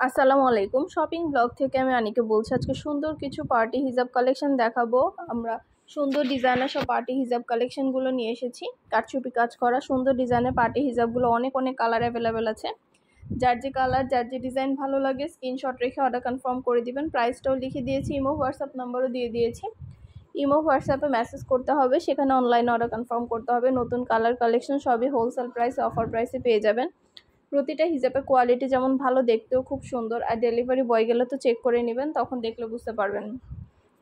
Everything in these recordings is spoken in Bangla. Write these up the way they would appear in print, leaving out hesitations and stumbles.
আসসালামু আলাইকুম। শপিং ব্লগ থেকে আমি আনিকে বলছি। আজকে সুন্দর কিছু পার্টি হিজাব কালেকশন দেখাবো। আমরা সুন্দর ডিজাইনের সব পার্টি হিজাব কালেকশনগুলো নিয়ে এসেছি। কারচুপি কাজ করা সুন্দর ডিজাইনের পার্টি হিজাবগুলো অনেক কালার অ্যাভেলেবেল আছে। যার যে কালার, যার যে ডিজাইন ভালো লাগে স্ক্রিনশট রেখে অর্ডার কনফার্ম করে দিবেন। প্রাইসটাও লিখে দিয়েছি, ইমো হোয়াটসঅ্যাপ নাম্বারও দিয়ে দিয়েছি। ইমো হোয়াটসঅ্যাপে মেসেজ করতে হবে, সেখানে অনলাইনে অর্ডার কনফার্ম করতে হবে। নতুন কালার কালেকশন সবই হোলসেল প্রাইসে, অফার প্রাইসে পেয়ে যাবেন। প্রতিটা হিজাবের কোয়ালিটি যেমন ভালো, দেখতেও খুব সুন্দর। আর ডেলিভারি বয় গেলে তো চেক করে নেবেন, তখন দেখলে বুঝতে পারবেন।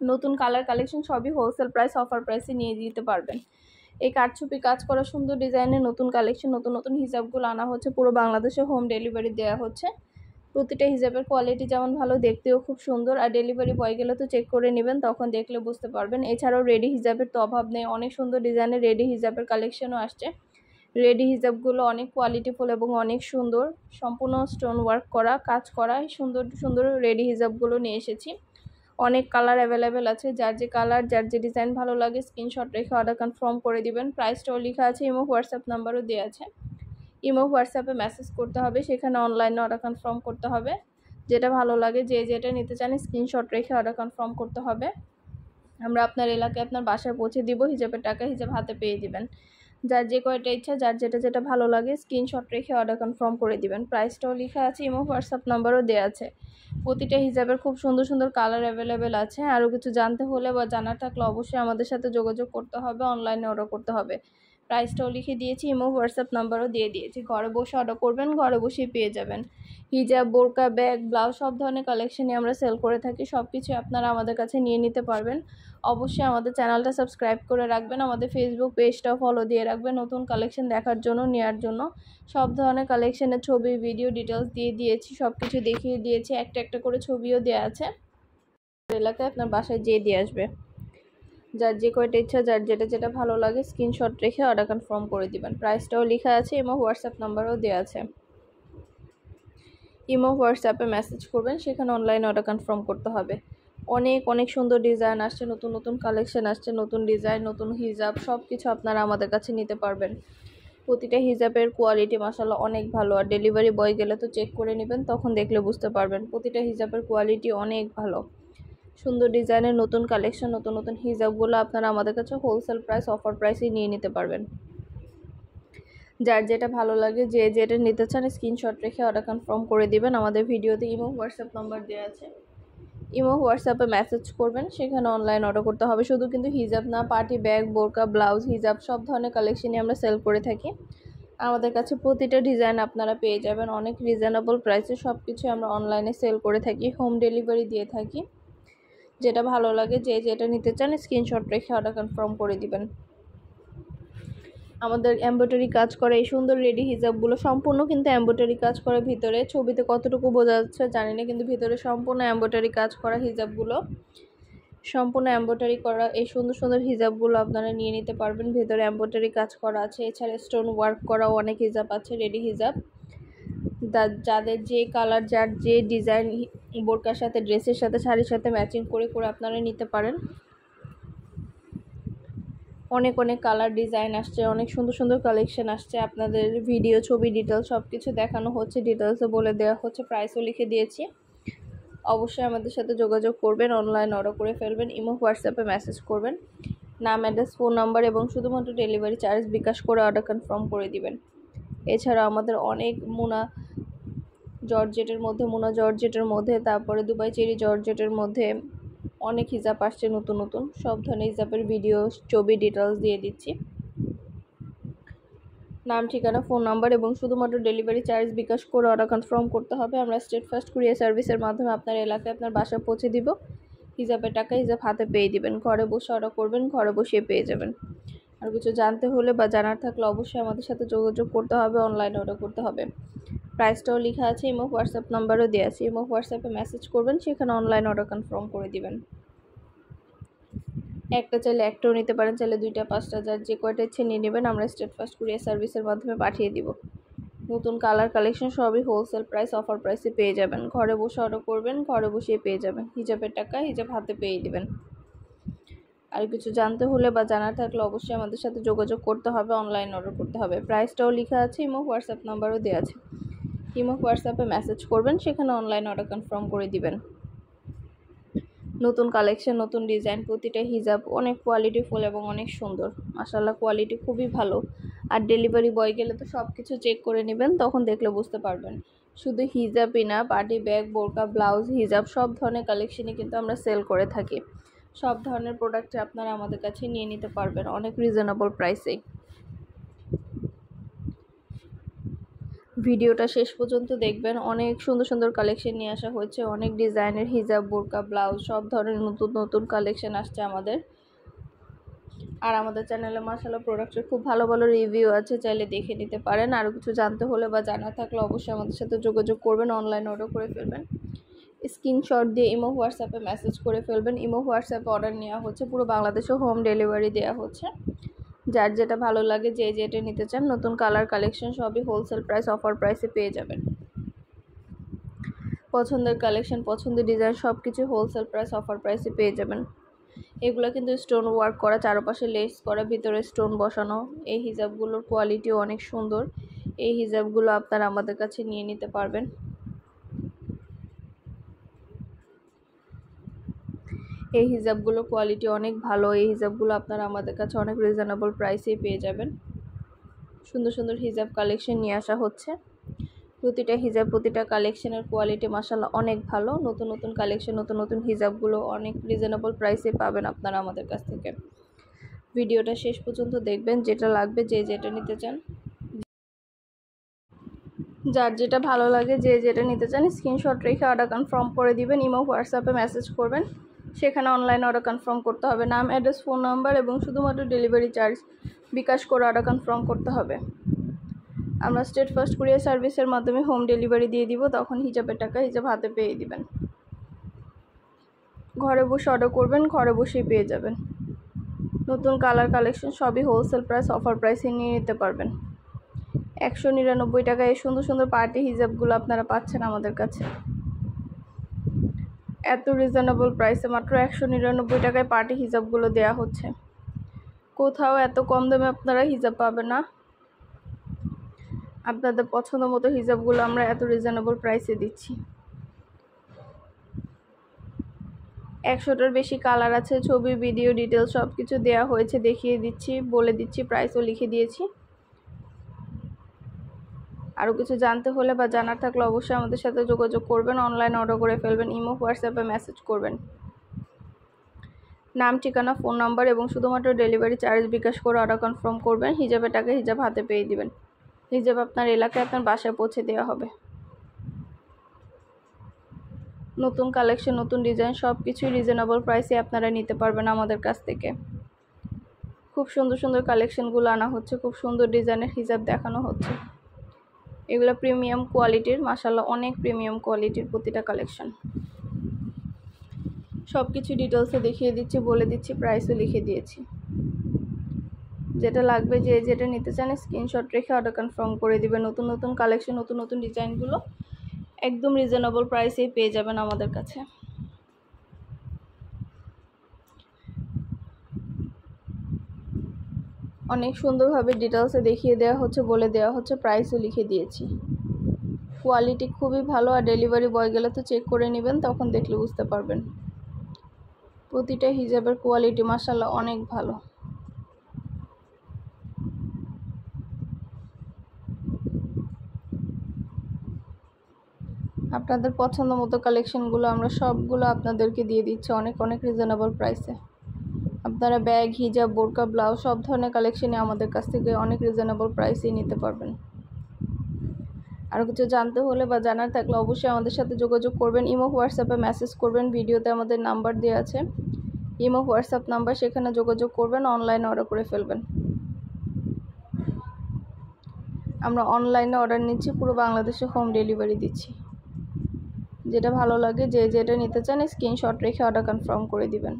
নতুন কালার কালেকশন সবই হোলসেল প্রাইস, অফার প্রাইসে নিয়ে দিতে পারবেন। এই কারচুপি কাজ করা সুন্দর ডিজাইনের নতুন কালেকশন, নতুন হিজাবগুলো আনা হচ্ছে। পুরো বাংলাদেশে হোম ডেলিভারি দেওয়া হচ্ছে। প্রতিটা হিজাবের কোয়ালিটি যেমন ভালো, দেখতেও খুব সুন্দর। আর ডেলিভারি বয় গেলে তো চেক করে নেবেন, তখন দেখলে বুঝতে পারবেন। এছাড়াও রেডি হিজাবের তো অভাব নেই, অনেক সুন্দর ডিজাইনের রেডি হিজাবের কালেকশনও আসছে। রেডি হিজাবগুলো অনেক কোয়ালিটিফুল এবং অনেক সুন্দর, সম্পূর্ণ স্টোন ওয়ার্ক করা, কাজ করা সুন্দর রেডি হিজাবগুলো নিয়ে এসেছি। অনেক কালার অ্যাভেলেবেল আছে। যার যে কালার, যার যে ডিজাইন ভালো লাগে স্ক্রিনশট রেখে অর্ডার কনফার্ম করে দিবেন। প্রাইসটাও লেখা আছে, ইমো হোয়াটসঅ্যাপ নাম্বারও দেওয়া আছে। ইমো হোয়াটসঅ্যাপে মেসেজ করতে হবে, সেখানে অনলাইনে অর্ডার কনফার্ম করতে হবে। যেটা ভালো লাগে, যে যেটা নিতে চান স্ক্রিনশট রেখে অর্ডার কনফার্ম করতে হবে। আমরা আপনার এলাকায় আপনার বাসায় পৌঁছে দিব। হিজাবের টাকা হিজাব হাতে পেয়ে দিবেন। যার যে কয়টা ইচ্ছা, যার যেটা ভালো লাগে স্ক্রিনশট রেখে অর্ডার কনফার্ম করে দিবেন। প্রাইসটাও লেখা আছে, ইমো হোয়াটসঅ্যাপ নাম্বারও দেওয়া আছে। প্রতিটা হিজাবের খুব সুন্দর কালার অ্যাভেলেবেল আছে। আরও কিছু জানতে হলে বা জানার থাকলে অবশ্যই আমাদের সাথে যোগাযোগ করতে হবে, অনলাইনে অর্ডার করতে হবে। প্রাইসটাও লিখে দিয়েছি, ইমো হোয়াটসঅ্যাপ নাম্বারও দিয়ে দিয়েছি। ঘরে বসে অর্ডার করবেন, ঘরে বসেই পেয়ে যাবেন। হিজাব, বোরকা, ব্যাগ, ব্লাউজ সব ধরনের কালেকশনই আমরা সেল করে থাকি। সব কিছু আপনারা আমাদের কাছে নিয়ে নিতে পারবেন। অবশ্যই আমাদের চ্যানেলটা সাবস্ক্রাইব করে রাখবেন, আমাদের ফেসবুক পেজটাও ফলো দিয়ে রাখবেন নতুন কালেকশন দেখার জন্য, নেওয়ার জন্য। সব ধরনের কালেকশনের ছবি, ভিডিও ডিটেলস দিয়ে দিয়েছি, সব কিছু দেখিয়ে দিয়েছি। একটা করে ছবিও দেওয়া আছে। এলাকায় আপনার বাসায় যেয়ে দিয়ে আসবে। যার যে কয়টা ইচ্ছা, যার যেটা ভালো লাগে স্ক্রিনশট রেখে অর্ডার কনফার্ম করে দিবেন। প্রাইসটাও লেখা আছে, ইমো হোয়াটসঅ্যাপ নাম্বারও দেওয়া আছে। ইমো হোয়াটসঅ্যাপে মেসেজ করবেন, সেখানে অনলাইনে অর্ডার কনফার্ম করতে হবে। অনেক সুন্দর ডিজাইন আসছে, নতুন কালেকশন আসছে, নতুন ডিজাইন, নতুন হিজাব সব কিছু আপনারা আমাদের কাছে নিতে পারবেন। প্রতিটা হিজাবের কোয়ালিটি মাশাআল্লাহ অনেক ভালো। আর ডেলিভারি বয় গেলে তো চেক করে নেবেন, তখন দেখলে বুঝতে পারবেন। প্রতিটা হিজাবের কোয়ালিটি অনেক ভালো। সুন্দর ডিজাইনের নতুন কালেকশন, নতুন হিজাবগুলো আপনারা আমাদের কাছে হোলসেল প্রাইস, অফার প্রাইসেই নিয়ে নিতে পারবেন। যার যেটা ভালো লাগে, যে যেটা নিতে চান স্ক্রিনশট রেখে অর্ডার কনফার্ম করে দিবেন। আমাদের ভিডিওতে ইমো হোয়াটসঅ্যাপ নাম্বার দেওয়া আছে। ইমো হোয়াটসঅ্যাপে মেসেজ করবেন, সেখানে অনলাইন অর্ডার করতে হবে। শুধু কিন্তু হিজাব না, পার্টি ব্যাগ, বোরকা, ব্লাউজ, হিজাব সব ধরনের কালেকশনই আমরা সেল করে থাকি। আমাদের কাছে প্রতিটা ডিজাইন আপনারা পেয়ে যাবেন অনেক রিজনেবল প্রাইসে। সব কিছু আমরা অনলাইনে সেল করে থাকি, হোম ডেলিভারি দিয়ে থাকি। যেটা ভালো লাগে, যে যেটা নিতে চান স্ক্রিনশট রেখে অর্ডার কনফার্ম করে দিবেন। আমাদের এমব্রয়ডারি কাজ করে এই সুন্দর রেডি হিজাবগুলো সম্পূর্ণ কিন্তু এমব্রয়ডারি কাজ করে। ভিতরে ছবিতে কতটুকু বোঝা যাচ্ছে জানি না, কিন্তু ভিতরে সম্পূর্ণ এমব্রয়ডারি কাজ করা হিজাবগুলো, সম্পূর্ণ এমব্রয়ডারি করা এই সুন্দর হিজাবগুলো আপনারা নিয়ে নিতে পারবেন। ভেতরে এমব্রয়ডারি কাজ করা আছে। এছাড়া স্টোন ওয়ার্ক করাও অনেক হিজাব আছে, রেডি হিজাব। যাদের যে কালার, যার যে ডিজাইন, বোরকার সাথে, ড্রেসের সাথে, শাড়ির সাথে ম্যাচিং করে আপনারা নিতে পারেন। অনেক কালার ডিজাইন আসছে, অনেক সুন্দর কালেকশন আসছে। আপনাদের ভিডিও, ছবি, ডিটেলস সব কিছু দেখানো হচ্ছে, ডিটেলসও বলে দেওয়া হচ্ছে, প্রাইসও লিখে দিয়েছি। অবশ্যই আমাদের সাথে যোগাযোগ করবেন, অনলাইন অর্ডার করে ফেলবেন। ইমো হোয়াটসঅ্যাপে মেসেজ করবেন, নাম, অ্যাড্রেস, ফোন নাম্বার এবং শুধুমাত্র ডেলিভারি চার্জ বিকাশ করে অর্ডার কনফার্ম করে দিবেন। এছাড়া আমাদের অনেক মুনা জর্জেটের মধ্যে, তারপরে দুবাই চেরি জর্জেটের মধ্যে অনেক হিজাব আসছে নতুন। সব ধরনের হিজাবের ভিডিও, ছবি, ডিটেলস দিয়ে দিচ্ছি। নাম, ঠিকানা, ফোন নাম্বার এবং শুধুমাত্র ডেলিভারি চার্জ বিকাশ করে অর্ডার কনফার্ম করতে হবে। আমরা স্টেট ফার্স্ট কুরিয়ার সার্ভিসের মাধ্যমে আপনার এলাকায় আপনার বাসায় পৌঁছে দিব। হিজাবের টাকা হিজাব হাতে পেয়ে দিবেন। ঘরে বসে অর্ডার করবেন, ঘরে বসে পেয়ে যাবেন। আর কিছু জানতে হলে বা জানার থাকলে অবশ্যই আমাদের সাথে যোগাযোগ করতে হবে, অনলাইনে অর্ডার করতে হবে। প্রাইসটাও লেখা আছে, ইমো হোয়াটসঅ্যাপ নাম্বারও দেওয়া আছে। ইমো হোয়াটসঅ্যাপে মেসেজ করবেন, সেখানে অনলাইন অর্ডার কনফার্ম করে দিবেন। একটা চাইলে একটাও নিতে পারেন, চাইলে 2টা 5টা, যার যে কয়টা ইচ্ছে নিয়ে নেবেন। আমরা স্টেট ফার্স্ট কুরিয়ার সার্ভিসের মাধ্যমে পাঠিয়ে দিব। নতুন কালার কালেকশন সবই হোলসেল প্রাইস, অফার প্রাইসে পেয়ে যাবেন। ঘরে বসে অর্ডার করবেন, ঘরে বসেই পেয়ে যাবেন। হিজাবের টাকা হিজাব হাতে পেয়ে দিবেন। আর কিছু জানতে হলে বা জানার থাকলে অবশ্যই আমাদের সাথে যোগাযোগ করতে হবে, অনলাইন অর্ডার করতে হবে। প্রাইসটাও লেখা আছে, ইমো হোয়াটসঅ্যাপ নাম্বারও দেওয়া আছে। ইমো হোয়াটসঅ্যাপে মেসেজ করবেন, সেখানে অনলাইন অর্ডার কনফার্ম করে দিবেন। নতুন কালেকশন, নতুন ডিজাইন, প্রতিটা হিজাব অনেক কোয়ালিটিফুল এবং অনেক সুন্দর। মাশাআল্লাহ, কোয়ালিটি খুবই ভালো। আর ডেলিভারি বয় গেলে তো সব কিছু চেক করে নেবেন, তখন দেখলে বুঝতে পারবেন। শুধু হিজাবই না, পার্টি ব্যাগ, বোরকা, ব্লাউজ, হিজাব সব ধরনের কালেকশনই কিন্তু আমরা সেল করে থাকি। সব ধরনের প্রোডাক্টে আপনারা আমাদের কাছে নিয়ে নিতে পারবেন অনেক রিজনেবল প্রাইসে। ভিডিওটা শেষ পর্যন্ত দেখবেন, অনেক সুন্দর সুন্দর কালেকশন নিয়ে আসা হয়েছে। অনেক ডিজাইনের হিজাব, বোরকা, ব্লাউজ সব ধরনের নতুন নতুন কালেকশন আসছে আমাদের। আর আমাদের চ্যানেলে মাশাআল্লাহ প্রোডাক্টের খুব ভালো ভালো রিভিউ আছে, চাইলে দেখে নিতে পারেন। আরও কিছু জানতে হলে বা জানা থাকলে অবশ্যই আমাদের সাথে যোগাযোগ করবেন, অনলাইন অর্ডার করে ফেলবেন। স্ক্রিনশট দিয়ে ইমো হোয়াটসঅ্যাপে মেসেজ করে ফেলবেন। ইমো হোয়াটসঅ্যাপে অর্ডার নেওয়া হচ্ছে, পুরো বাংলাদেশে হোম ডেলিভারি দেওয়া হচ্ছে। যার যেটা ভালো লাগে, যে যেটা নিতে চান, নতুন কালার কালেকশন সবই হোলসেল প্রাইস, অফার প্রাইসে পেয়ে যাবেন। পছন্দের কালেকশন, পছন্দের ডিজাইন সব কিছু হোলসেল প্রাইস, অফার প্রাইসে পেয়ে যাবেন। এগুলো কিন্তু স্টোন ওয়ার্ক করা, চারপাশে লেস করা, ভিতরে স্টোন বসানো। এই হিজাবগুলোর কোয়ালিটিও অনেক সুন্দর। এই হিজাবগুলো আপনারা আমাদের কাছে নিয়ে নিতে পারবেন। এই হিজাবগুলোর কোয়ালিটি অনেক ভালো। এই হিজাবগুলো আপনারা আমাদের কাছে অনেক রিজনেবল প্রাইসেই পেয়ে যাবেন। সুন্দর সুন্দর হিজাব কালেকশন নিয়ে আসা হচ্ছে। প্রতিটা হিজাব, প্রতিটা কালেকশনের কোয়ালিটি মাশাআল্লাহ অনেক ভালো। নতুন নতুন কালেকশন, নতুন নতুন হিজাবগুলো অনেক রিজনেবল প্রাইসে পাবেন আপনারা আমাদের কাছ থেকে। ভিডিওটা শেষ পর্যন্ত দেখবেন, যেটা লাগবে, যে যেটা নিতে চান, যার যেটা ভালো লাগে, যে যেটা নিতে চান, স্ক্রিনশট রেখে অর্ডার কনফার্ম করে দিবেন। ইমো হোয়াটসঅ্যাপে মেসেজ করবেন, সেখানে অনলাইন অর্ডার কনফার্ম করতে হবে। নাম, অ্যাড্রেস, ফোন নাম্বার এবং শুধুমাত্র ডেলিভারি চার্জ বিকাশ করে অর্ডার কনফার্ম করতে হবে। আমরা স্টেট ফার্স্ট কুরিয়ার সার্ভিসের মাধ্যমে হোম ডেলিভারি দিয়ে দিব, তখন হিজাবের টাকা হিজাব হাতে পেয়ে দিবেন। ঘরে বসে অর্ডার করবেন, ঘরে বসেই পেয়ে যাবেন। নতুন কালার কালেকশন সবই হোলসেল প্রাইস, অফার প্রাইসে নিয়ে নিতে পারবেন। 199 টাকায় এই সুন্দর সুন্দর পার্টি হিজাবগুলো আপনারা পাচ্ছেন আমাদের কাছে। এত রিজনেবল প্রাইসে মাত্র 199 টাকায় পার্টি হিজাবগুলো দেওয়া হচ্ছে। কোথাও এত কম দামে আপনারা হিজাব পাবেন না। আপনাদের পছন্দ মতো হিজাবগুলো আমরা এত রিজনেবল প্রাইসে দিচ্ছি। 100টার বেশি কালার আছে, ছবি, ভিডিও, ডিটেলস সব কিছু দেওয়া হয়েছে, দেখিয়ে দিচ্ছি, বলে দিচ্ছি, প্রাইসও লিখে দিয়েছি। আরও কিছু জানতে হলে বা জানার থাকলে অবশ্যই আমাদের সাথে যোগাযোগ করবেন, অনলাইন অর্ডার করে ফেলবেন। ইমো হোয়াটসঅ্যাপে মেসেজ করবেন, নাম, ঠিকানা, ফোন নাম্বার এবং শুধুমাত্র ডেলিভারি চার্জ বিকাশ করে অর্ডার কনফার্ম করবেন। হিজাবের টাকা হিজাব হাতে পেয়ে দিবেন। হিজাব আপনার এলাকায়, আপনার বাসায় পৌঁছে দেওয়া হবে। নতুন কালেকশন, নতুন ডিজাইন সব কিছুই রিজনেবল প্রাইসে আপনারা নিতে পারবেন আমাদের কাছ থেকে। খুব সুন্দর সুন্দর কালেকশনগুলো আনা হচ্ছে, খুব সুন্দর ডিজাইনের হিজাব দেখানো হচ্ছে। এগুলো প্রিমিয়াম কোয়ালিটির, মাশাআল্লাহ অনেক প্রিমিয়াম কোয়ালিটির প্রতিটা কালেকশন। সব কিছু ডিটেলসে দেখিয়ে দিচ্ছি, বলে দিচ্ছি, প্রাইসও লিখে দিয়েছি। যেটা লাগবে, যে যেটা নিতে চান, স্ক্রিনশট রেখে অর্ডার কনফার্ম করে দিবেন। নতুন নতুন কালেকশন, নতুন নতুন ডিজাইনগুলো একদম রিজনেবল প্রাইসেই পেয়ে যাবেন আমাদের কাছে। অনেক সুন্দরভাবে ডিটেলসে দেখিয়ে দেওয়া হচ্ছে, বলে দেওয়া হচ্ছে, প্রাইসও লিখে দিয়েছি। কোয়ালিটি খুবই ভালো। আর ডেলিভারি বয় গেলে তো চেক করে নেবেন, তখন দেখলে বুঝতে পারবেন। প্রতিটা হিজাবের কোয়ালিটি মাশাআল্লাহ অনেক ভালো। আপনাদের পছন্দ মতো কালেকশনগুলো আমরা সবগুলো আপনাদেরকে দিয়ে দিচ্ছি অনেক অনেক রিজনেবল প্রাইসে। আপনারা ব্যাগ, হিজাব, বোরকা, ব্লাউজ সব ধরনের কালেকশনই আমাদের কাছ থেকে অনেক রিজনেবল প্রাইসেই নিতে পারবেন। আরও কিছু জানতে হলে বা জানার থাকলে অবশ্যই আমাদের সাথে যোগাযোগ করবেন। ইমো হোয়াটসঅ্যাপে মেসেজ করবেন, ভিডিওতে আমাদের নাম্বার দেওয়া আছে, ইমো হোয়াটসঅ্যাপ নাম্বার, সেখানে যোগাযোগ করবেন, অনলাইনে অর্ডার করে ফেলবেন। আমরা অনলাইনে অর্ডার নিচ্ছি, পুরো বাংলাদেশে হোম ডেলিভারি দিচ্ছি। যেটা ভালো লাগে, যে যেটা নিতে চান, স্ক্রিনশট রেখে অর্ডার কনফার্ম করে দিবেন।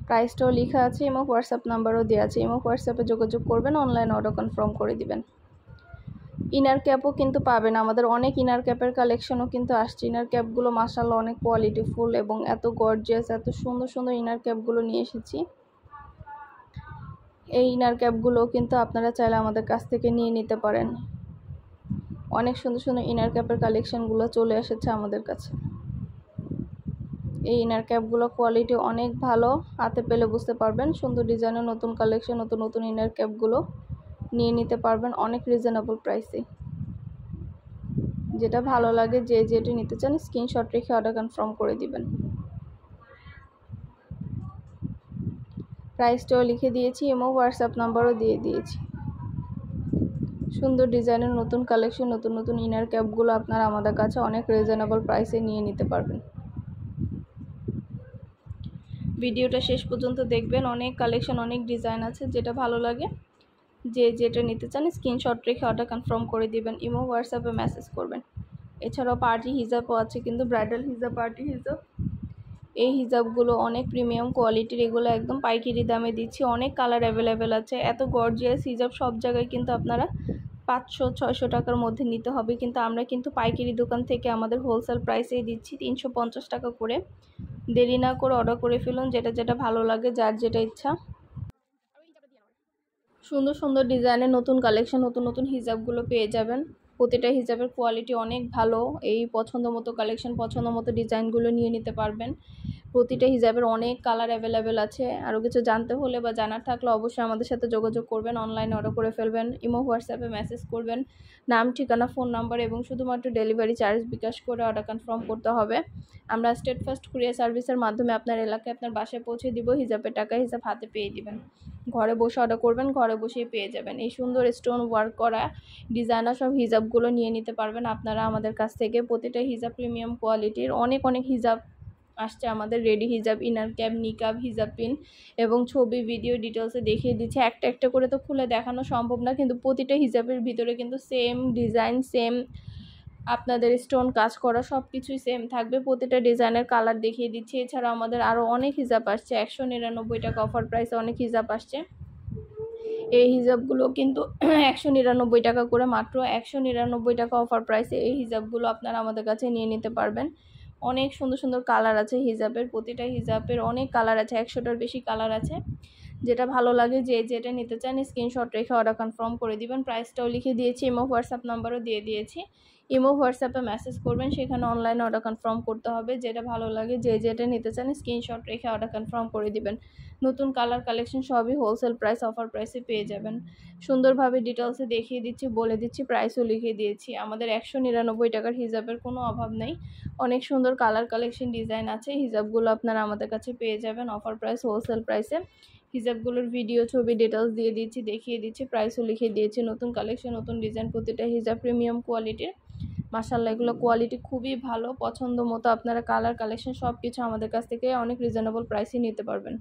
প্রাইসটাও লেখা আছে, ইমো হোয়াটসঅ্যাপ নাম্বারও দেওয়া আছে। ইমো হোয়াটসঅ্যাপে যোগাযোগ করবেন, অনলাইন অর্ডার কনফার্ম করে দিবেন। ইনার ক্যাপও কিন্তু পাবেন, আমাদের অনেক ইনার ক্যাপের কালেকশনও কিন্তু আসছে। ইনার ক্যাপগুলো মাশাআল্লাহ অনেক কোয়ালিটিফুল এবং এত গর্জিয়াস, এত সুন্দর সুন্দর ইনার ক্যাপগুলো নিয়ে এসেছি। এই ইনার ক্যাপগুলো কিন্তু আপনারা চাইলে আমাদের কাছ থেকে নিয়ে নিতে পারেন। অনেক সুন্দর সুন্দর ইনার ক্যাপের কালেকশনগুলো চলে এসেছে আমাদের কাছে। এই ইনার ক্যাপগুলো কোয়ালিটি অনেক ভালো, হাতে পেলে বুঝতে পারবেন। সুন্দর ডিজাইনের নতুন কালেকশন, নতুন নতুন ইনার ক্যাপগুলো নিয়ে নিতে পারবেন অনেক রিজনেবল প্রাইসে। যেটা ভালো লাগে যে যেটি নিতে চান স্ক্রিনশট রেখে অর্ডার কনফার্ম করে দিবেন। প্রাইসটাও লিখে দিয়েছি, ইমো হোয়াটসঅ্যাপ নাম্বারও দিয়ে দিয়েছি। সুন্দর ডিজাইনের নতুন কালেকশন, নতুন নতুন ইনার ক্যাপগুলো আপনারা আমাদের কাছে অনেক রিজনেবল প্রাইসে নিয়ে নিতে পারবেন। ভিডিওটা শেষ পর্যন্ত দেখবেন, অনেক কালেকশন, অনেক ডিজাইন আছে। যেটা ভালো লাগে যে যেটা নিতে চান স্ক্রিনশট রেখে অর্ডার কনফার্ম করে দিবেন, ইমো হোয়াটসঅ্যাপে মেসেজ করবেন। এছাড়াও পার্টি হিজাবও আছে, কিন্তু ব্রাইডাল হিজাব, পার্টি হিজাব। এই হিজাবগুলো অনেক প্রিমিয়াম কোয়ালিটির, এগুলো একদম পাইকারি দামে দিচ্ছি। অনেক কালার অ্যাভেলেবেল আছে। এত গর্জিয়াস হিজাব সব জায়গায় কিন্তু আপনারা 500-600 টাকার মধ্যে নিতে হবে, কিন্তু আমরা কিন্তু পাইকারি দোকান থেকে আমাদের হোলসেল প্রাইসেই দিচ্ছি 350 টাকা করে। দেরি না করে অর্ডার করে ফেলুন, যেটা যেটা ভালো লাগে, যার যেটা ইচ্ছা। সুন্দর সুন্দর ডিজাইনের নতুন কালেকশন, নতুন নতুন হিজাবগুলো পেয়ে যাবেন। প্রতিটা হিজাবের কোয়ালিটি অনেক ভালো। এই পছন্দ মতো কালেকশন, পছন্দ মতো ডিজাইনগুলো নিয়ে নিতে পারবেন। প্রতিটা হিজাবের অনেক কালার অ্যাভেলেবেল আছে। আরও কিছু জানতে হলে বা জানার থাকলে অবশ্যই আমাদের সাথে যোগাযোগ করবেন, অনলাইনে অর্ডার করে ফেলবেন, ইমো হোয়াটসঅ্যাপে মেসেজ করবেন, নাম, ঠিকানা, ফোন নাম্বার এবং শুধুমাত্র ডেলিভারি চার্জ বিকাশ করে অর্ডার কনফার্ম করতে হবে। আমরা স্টেট ফার্স্ট কুরিয়ার সার্ভিসের মাধ্যমে আপনার এলাকায় আপনার বাসায় পৌঁছে দিব। হিজাবের টাকা হিসাব হাতে পেয়ে দিবেন। ঘরে বসে অর্ডার করবেন, ঘরে বসেই পেয়ে যাবেন। এই সুন্দর স্টোন ওয়ার্ক করা ডিজাইনার সব হিজাবগুলো নিয়ে নিতে পারবেন আপনারা আমাদের কাছ থেকে। প্রতিটা হিজাব প্রিমিয়াম কোয়ালিটির। অনেক অনেক হিজাব আসছে আমাদের, রেডি হিজাব, ইনার ক্যাপ, নিকাব, হিজাব পিন এবং ছবি, ভিডিও ডিটেলসে দেখিয়ে দিচ্ছে। একটা একটা করে তো খুলে দেখানো সম্ভব না, কিন্তু প্রতিটা হিজাবের ভিতরে কিন্তু সেম ডিজাইন, সেম আপনাদের স্টোন কাজ করা সব কিছুই সেম থাকবে। প্রতিটা ডিজাইনের কালার দেখিয়ে দিচ্ছি। এছাড়া আমাদের আরও অনেক হিজাব আসছে, 199 টাকা অফার প্রাইসে অনেক হিজাব আসছে। এই হিজাবগুলো কিন্তু 199 টাকা করে, মাত্র 199 টাকা অফার প্রাইসে এই হিজাবগুলো আপনারা আমাদের কাছে নিয়ে নিতে পারবেন। অনেক সুন্দর সুন্দর কালার আছে হিজাবের, প্রতিটা হিজাবের অনেক কালার আছে, 100টার বেশি কালার আছে। যেটা ভালো লাগে যে যেটা নিতে চান স্ক্রিনশট রেখে অর্ডার কনফার্ম করে দিবেন। প্রাইসটাও লিখে দিয়েছি, ইমো হোয়াটসঅ্যাপ নাম্বারও দিয়ে দিয়েছি। ইমো হোয়াটসঅ্যাপে মেসেজ করবেন, সেখানে অনলাইনে অর্ডার কনফার্ম করতে হবে। যেটা ভালো লাগে যে যেটা নিতে চান স্ক্রিনশট রেখে অর্ডার কনফার্ম করে দিবেন। নতুন কালার কালেকশন সবই হোলসেল প্রাইস, অফার প্রাইসে পেয়ে যাবেন। সুন্দরভাবে ডিটেলসে দেখিয়ে দিচ্ছি, বলে দিচ্ছি, প্রাইসও লিখে দিয়েছি। আমাদের 199 টাকার হিজাবের কোনো অভাব নেই। অনেক সুন্দর কালার কালেকশন, ডিজাইন আছে। হিজাবগুলো আপনারা আমাদের কাছে পেয়ে যাবেন অফার প্রাইস, হোলসেল প্রাইসে। হিজাবগুলোর ভিডিও, ছবি, ডিটেলস দিয়ে দিচ্ছি, দেখিয়ে দিচ্ছি, প্রাইসও লিখে দিয়েছি। নতুন কালেকশন, নতুন ডিজাইন, প্রতিটা হিজাব প্রিমিয়াম কোয়ালিটির। মাশাআল্লাহ, এগুলো কোয়ালিটি খুবই ভালো। পছন্দ মতো আপনারা কালার কালেকশন সব কিছু আমাদের কাছ থেকে অনেক রিজনেবল প্রাইসে নিতে পারবেন।